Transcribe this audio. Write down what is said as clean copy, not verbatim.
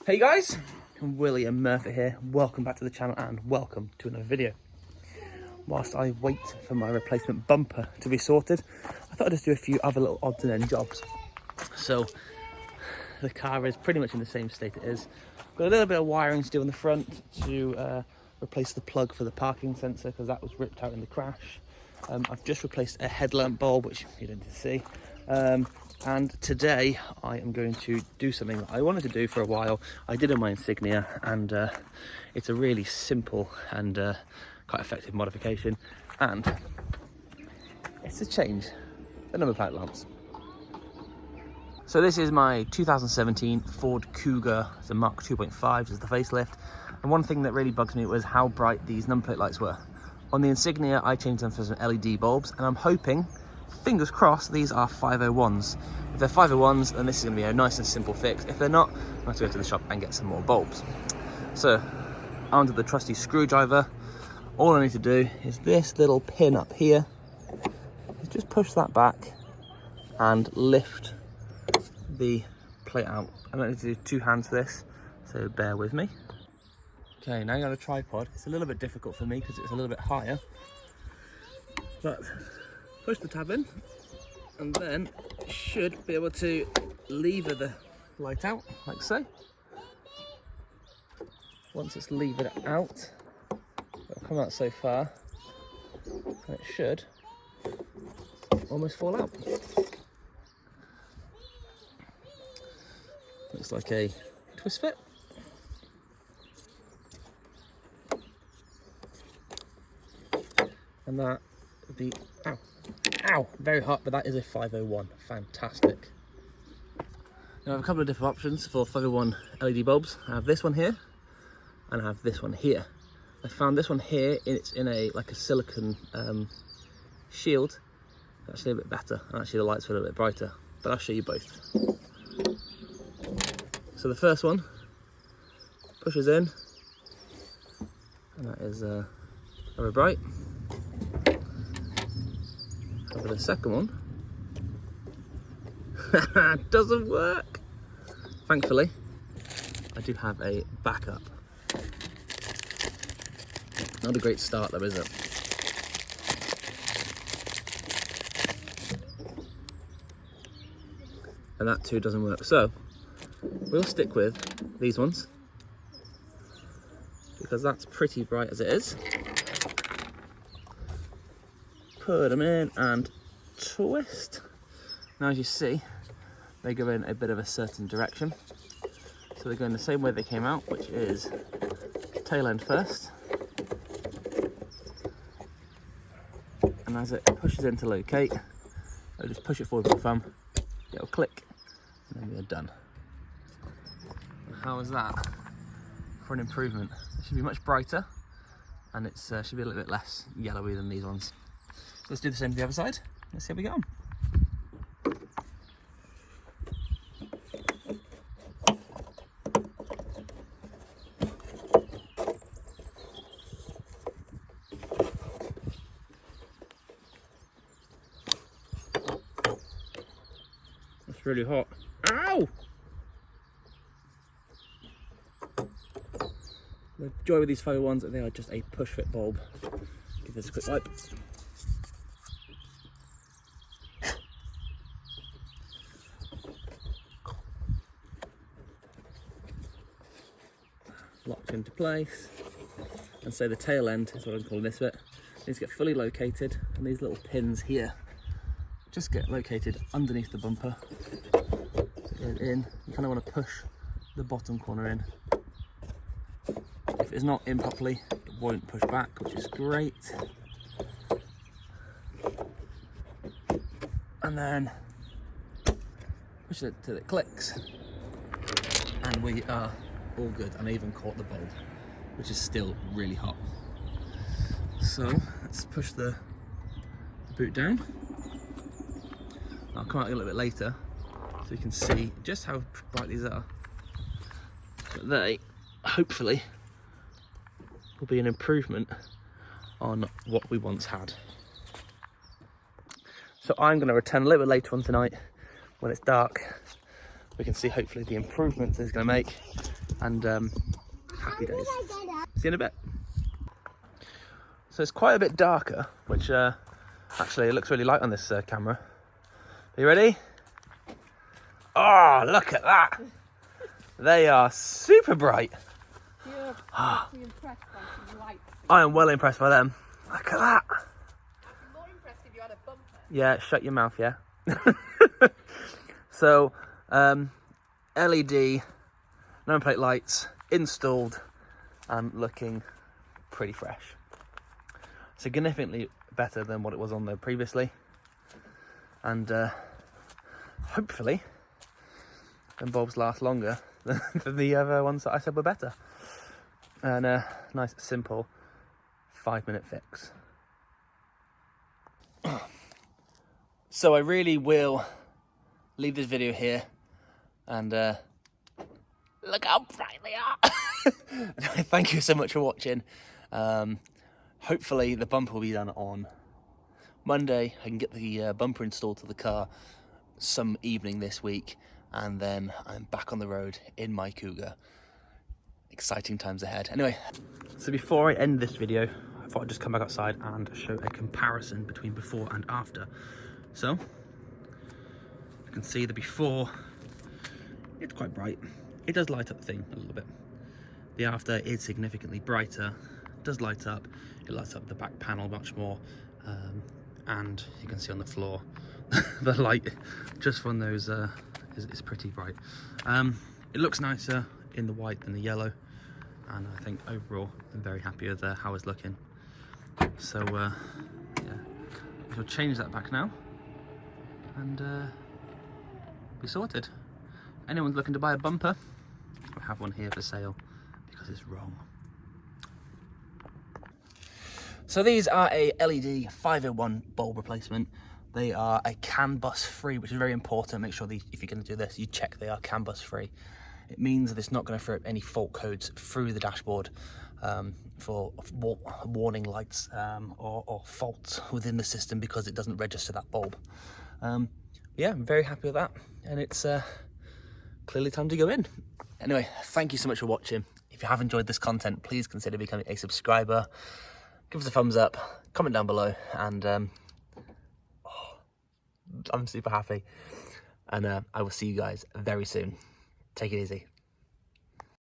Hey guys, Willie and Murphy here. Welcome back to the channel and welcome to another video. Whilst I wait for my replacement bumper to be sorted, I thought I'd just do a few other little odds and end jobs. So the car is pretty much in the same state it is. Got a little bit of wiring to do on the front to replace the plug for the parking sensor because that was ripped out in the crash. I've just replaced a headlamp bulb, which you don't need to see. And today I am going to do something that I wanted to do for a while. I did on my Insignia, and it's a really simple and quite effective modification, and it's to change the number plate lamps. So this is my 2017 Ford Kuga, the Mk2.5, which is the facelift, and one thing that really bugs me was how bright these number plate lights were. On the Insignia I changed them for some LED bulbs, and I'm hoping, fingers crossed, these are 501s. If they're 501s, then this is going to be a nice and simple fix. If they're not, I'm going to have to go to the shop and get some more bulbs. So, onto the trusty screwdriver. All I need to do is this little pin up here. Just push that back and lift the plate out. I don't need to do two hands for this, so bear with me. Okay, now you got a tripod. It's a little bit difficult for me because it's a little bit higher, but push the tab in, and then you should be able to lever the light out, like so. Once it's levered out, it'll come out so far, and it should almost fall out. Looks like a twist fit. And that would be, ow, very hot, but that is a 501, fantastic. Now I have a couple of different options for 501 LED bulbs. I have this one here, and I have this one here. I found this one here, it's in a silicon shield, actually a bit better, and actually the lights are a little bit brighter, but I'll show you both. So the first one pushes in, and that is very bright. However, the second one doesn't work. Thankfully, I do have a backup. Not a great start though, is it? And that too doesn't work. So we'll stick with these ones because that's pretty bright as it is. Put them in and twist. Now as you see, they go in a bit of a certain direction. So they're going the same way they came out, which is tail end first. And as it pushes in to locate, I'll just push it forward with my thumb, it'll click, and then we're done. How is that for an improvement? It should be much brighter, and it should be a little bit less yellowy than these ones. Let's do the same to the other side. Let's see how we get on. It's really hot. Ow! The joy with these 501s is that they are just a push fit bulb. Give this a quick wipe. Locked into place, and so the tail end is what I'm calling this bit. Needs to get fully located, and these little pins here just get located underneath the bumper. So in, you kind of want to push the bottom corner in. If it's not in properly, it won't push back, which is great. And then push it till it clicks, and we are all good. And I even caught the bulb, which is still really hot. So let's push the boot down. I'll come out a little bit later so you can see just how bright these are. But they hopefully will be an improvement on what we once had. So I'm going to return a little bit later on tonight when it's dark we can see hopefully the improvements it's going to make, and happy days. See you in a bit. So it's quite a bit darker, which actually it looks really light on this camera. Are you ready? Oh, look at that! They are super bright. You're pretty impressed by some lights. I am well impressed by them. Look at that. I'd be more impressed if you had a bumper. Yeah, shut your mouth, yeah. So, LED numberplate lights installed and looking pretty fresh. Significantly better than what it was on there previously. And hopefully, them bulbs last longer than the other ones that I said were better. And a nice, simple 5-minute fix. So I really will leave this video here, and look how bright they are. Thank you so much for watching. Hopefully the bumper will be done on Monday. I can get the bumper installed to the car some evening this week, and then I'm back on the road in my Kuga. Exciting times ahead. Anyway, so before I end this video, I thought I'd just come back outside and show a comparison between before and after. So, you can see the before, it's quite bright. It does light up the thing a little bit. The after is significantly brighter, it does light up. It lights up the back panel much more. And you can see on the floor, the light just from those is pretty bright. It looks nicer in the white than the yellow, and I think overall I'm very happy with how it's looking. So yeah, I shall change that back now and be sorted. Anyone's looking to buy a bumper, I have one here for sale because it's wrong. So these are a LED 501 bulb replacement. They are a canbus free, which is very important. Make sure that if you're going to do this, you check they are canbus free. It means that it's not going to throw any fault codes through the dashboard for warning lights or faults within the system, because it doesn't register that bulb. Yeah, I'm very happy with that, and it's clearly time to go in. Anyway, thank you so much for watching. If you have enjoyed this content, please consider becoming a subscriber. Give us a thumbs up, comment down below, and I'm super happy. And I will see you guys very soon. Take it easy.